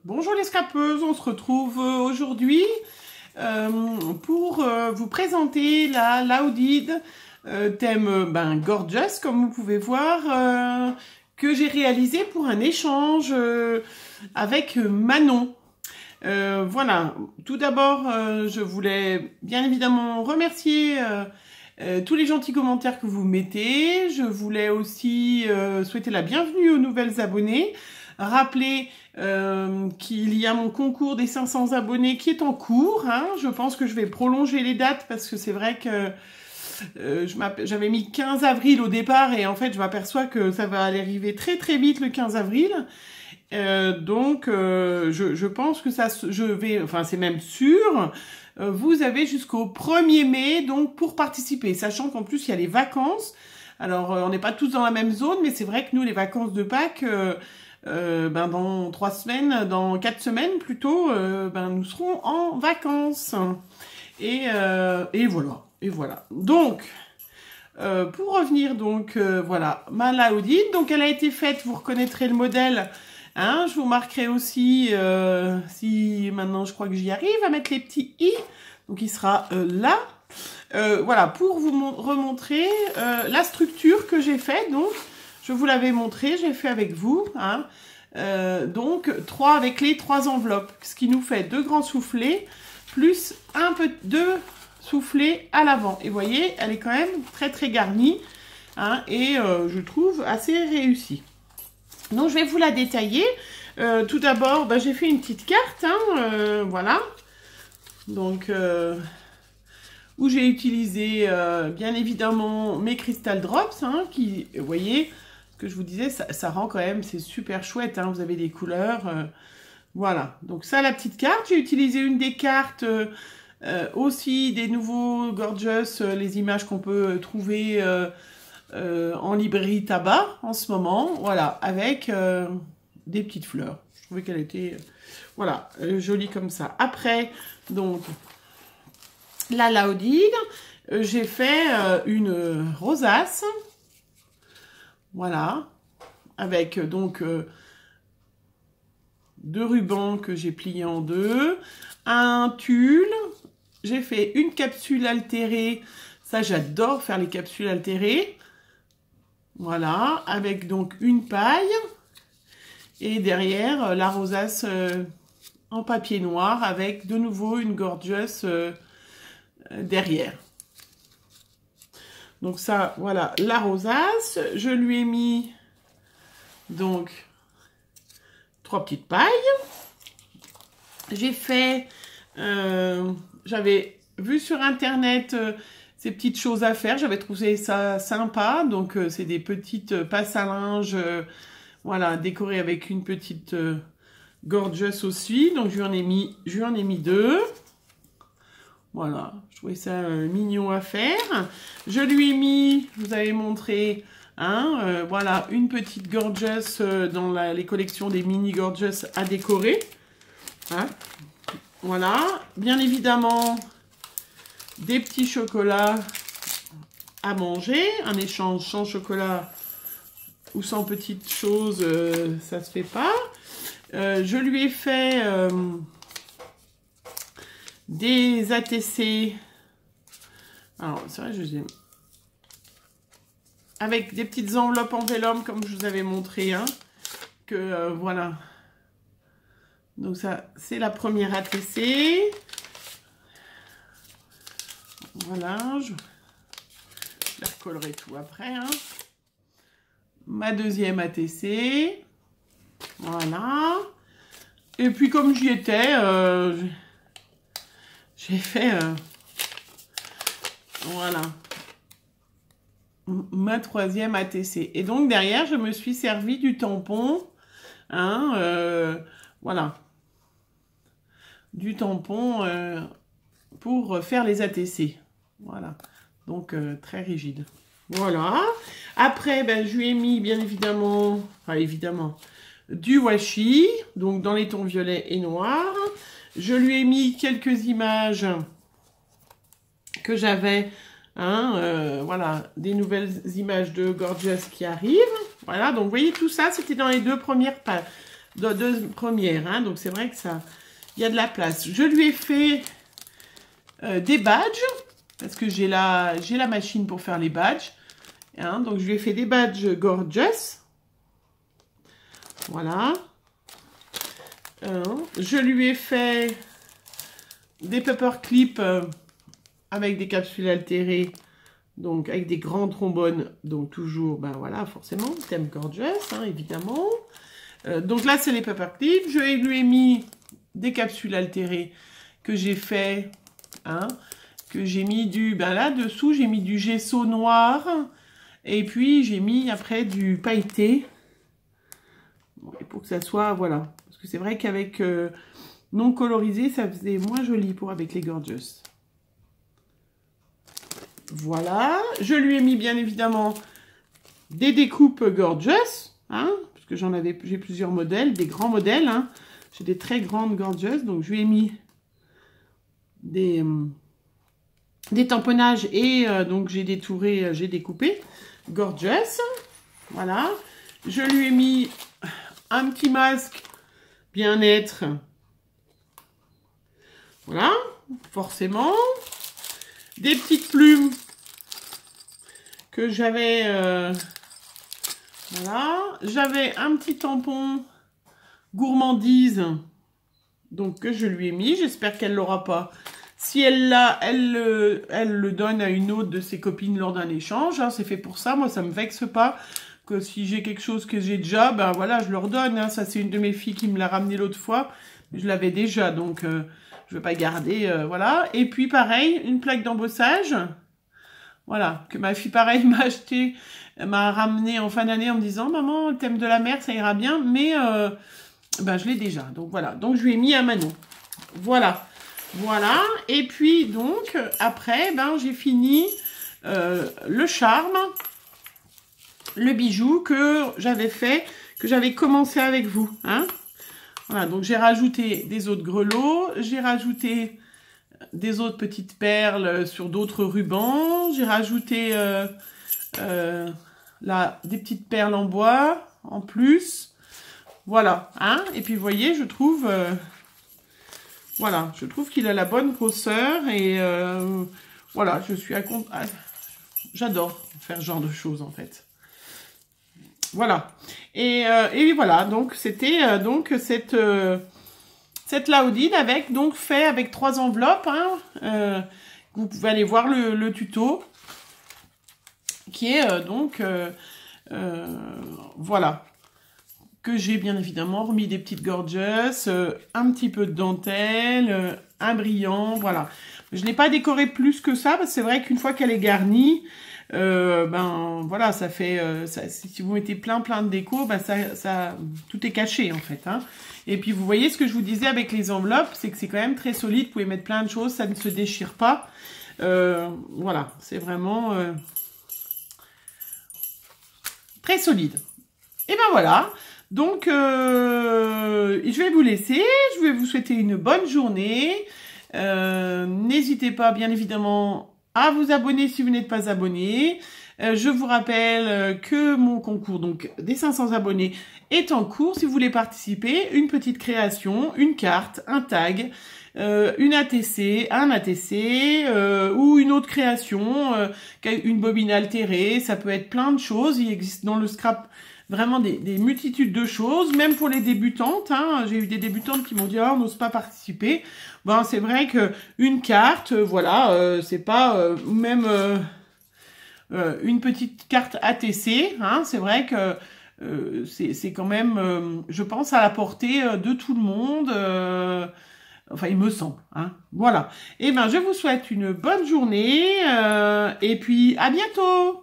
Bonjour les scrapeuses, on se retrouve aujourd'hui pour vous présenter la Laudid thème Gorgeous, comme vous pouvez voir, que j'ai réalisé pour un échange avec Manon. Voilà, tout d'abord, je voulais bien évidemment remercier tous les gentils commentaires que vous mettez. Je voulais aussi souhaiter la bienvenue aux nouvelles abonnées. Rappeler qu'il y a mon concours des 500 abonnés qui est en cours. Hein. Je pense que je vais prolonger les dates parce que c'est vrai que j'avais mis 15 avril au départ et en fait je m'aperçois que ça va aller arriver très très vite le 15 avril. Donc je pense que c'est même sûr. Vous avez jusqu'au 1er mai donc pour participer, sachant qu'en plus il y a les vacances. Alors on n'est pas tous dans la même zone, mais c'est vrai que nous les vacances de Pâques, dans 3 semaines, dans 4 semaines plutôt, nous serons en vacances. Et voilà. Donc, pour revenir donc, voilà, ma Laudid. Donc, elle a été faite, vous reconnaîtrez le modèle. Hein, je vous marquerai aussi, si maintenant je crois que j'y arrive, à mettre les petits i. Donc, il sera là. Voilà, pour vous remontrer la structure que j'ai faite. Donc, je vous l'avais montré, j'ai fait avec vous. Hein. Donc, 3 avec les 3 enveloppes, ce qui nous fait 2 grands soufflets, plus 2 soufflets à l'avant. Et vous voyez, elle est quand même très très garnie. Hein, et je trouve assez réussie. Donc, je vais vous la détailler. Tout d'abord, j'ai fait une petite carte. Hein, voilà. Donc, où j'ai utilisé bien évidemment mes Crystal Drops, hein, qui, vous voyez, ce que je vous disais, ça rend quand même, c'est super chouette, hein, vous avez des couleurs, voilà. Donc ça, la petite carte, j'ai utilisé une des cartes, aussi des nouveaux Gorgeous, les images qu'on peut trouver en librairie tabac en ce moment, voilà, avec des petites fleurs. Je trouvais qu'elle était, voilà, jolie comme ça. Après, donc, la Laudid, j'ai fait une rosace, voilà, avec donc 2 rubans que j'ai pliés en 2, un tulle, j'ai fait une capsule altérée, ça j'adore faire les capsules altérées, voilà, avec donc une paille, et derrière la rosace en papier noir, avec de nouveau une Gorgeous derrière. Donc ça, voilà, la rosace. Je lui ai mis donc 3 petites pailles. J'ai fait, j'avais vu sur internet ces petites choses à faire. J'avais trouvé ça sympa. Donc c'est des petites passes à linge, voilà, décorées avec une petite Gorgeous aussi. Donc je lui en ai mis 2. Voilà, je trouvais ça mignon à faire. Je lui ai mis, je vous avais montré, hein, voilà, une petite Gorgeous dans les collections des mini Gorgeous à décorer. Hein, voilà, bien évidemment, des petits chocolats à manger. Un échange sans chocolat ou sans petites choses, ça se fait pas. Je lui ai fait des ATC, alors c'est vrai, je les ai avec des petites enveloppes en vélum comme je vous avais montré, hein, que voilà. Donc ça, c'est la première ATC. Voilà, je la recollerai tout après. Hein. Ma deuxième ATC, voilà. Et puis comme j'y étais, j'ai fait, voilà, ma 3e ATC. Et donc, derrière, je me suis servi du tampon, hein, voilà, du tampon pour faire les ATC. Voilà, donc très rigide. Voilà. Après, je lui ai mis, bien évidemment, du washi, donc dans les tons violets et noirs. Je lui ai mis quelques images que j'avais, hein, voilà, des nouvelles images de Gorgeous qui arrivent. Voilà, donc vous voyez tout ça, c'était dans les 2 premières deux premières, hein, donc c'est vrai que ça, il y a de la place. Je lui ai fait des badges, parce que j'ai la machine pour faire les badges. Hein, donc je lui ai fait des badges Gorgeous. Voilà. Je lui ai fait des paperclips avec des capsules altérées, donc avec des grands trombones, donc toujours, ben voilà, forcément, thème Gorgeous, hein, évidemment. Donc là, c'est les paperclips. Je lui ai mis des capsules altérées que j'ai fait, hein, que j'ai mis du, ben là, dessous, j'ai mis du gesso noir, et puis j'ai mis après du pailleté, pour que ça soit, voilà. Parce que c'est vrai qu'avec non colorisé, ça faisait moins joli pour avec les Gorgeous. Voilà. Je lui ai mis bien évidemment des découpes Gorgeous, hein, parce que j'ai plusieurs modèles, des grands modèles, hein. J'ai des très grandes Gorgeous, donc je lui ai mis des tamponnages et donc j'ai détouré, j'ai découpé Gorgeous. Voilà. Je lui ai mis un petit masque bien-être. Voilà, forcément. Des petites plumes que j'avais... voilà. J'avais un petit tampon gourmandise, donc que je lui ai mis. J'espère qu'elle l'aura pas. Si elle l'a, elle le donne à une autre de ses copines lors d'un échange. Hein, c'est fait pour ça. Moi, ça me vexe pas. Que si j'ai quelque chose que j'ai déjà, ben voilà, je leur donne. Hein. Ça, c'est une de mes filles qui me l'a ramené l'autre fois. Je l'avais déjà, donc je ne vais pas garder. Voilà. Et puis, pareil, une plaque d'embossage. Voilà, que ma fille, pareil, m'a acheté, m'a ramené en fin d'année en me disant, maman, le thème de la mer, ça ira bien. Mais ben, je l'ai déjà. Donc, voilà. Donc, je lui ai mis à Manon. Voilà. Voilà. Et puis, donc, après, ben, j'ai fini le charme. Le bijou que j'avais fait, que j'avais commencé avec vous. Hein, voilà, donc j'ai rajouté des autres grelots, j'ai rajouté des autres petites perles sur d'autres rubans, j'ai rajouté là, des petites perles en bois en plus. Voilà, hein, et puis vous voyez, je trouve, voilà, je trouve qu'il a la bonne grosseur et voilà, je suis j'adore faire ce genre de choses en fait. Voilà. Et voilà, donc c'était donc cette Laudine avec donc fait avec 3 enveloppes. Hein, vous pouvez aller voir le tuto qui est donc voilà, que j'ai bien évidemment remis des petites Gorgeous, un petit peu de dentelle, un brillant, voilà. Je n'ai pas décoré plus que ça parce que c'est vrai qu'une fois qu'elle est garnie, ben voilà, ça fait si vous mettez plein de déco, ben ça tout est caché en fait, hein. Et puis vous voyez ce que je vous disais avec les enveloppes, c'est que c'est quand même très solide, vous pouvez mettre plein de choses, ça ne se déchire pas. Voilà, c'est vraiment très solide. Et ben voilà, donc je vais vous laisser, je vais vous souhaiter une bonne journée. N'hésitez pas bien évidemment à vous abonner si vous n'êtes pas abonné. Je vous rappelle que mon concours donc des 500 abonnés est en cours. Si vous voulez participer, une petite création, une carte, un tag, une ATC, un ATC ou une autre création, une bobine altérée, ça peut être plein de choses. Il existe dans le scrap vraiment des multitudes de choses, même pour les débutantes. Hein. J'ai eu des débutantes qui m'ont dit « Oh, on n'ose pas participer ». Bon, c'est vrai que une carte, voilà, c'est pas même une petite carte ATC. Hein, c'est vrai que c'est quand même, je pense, à la portée de tout le monde. Enfin, il me semble. Hein, voilà. Et ben, je vous souhaite une bonne journée et puis à bientôt.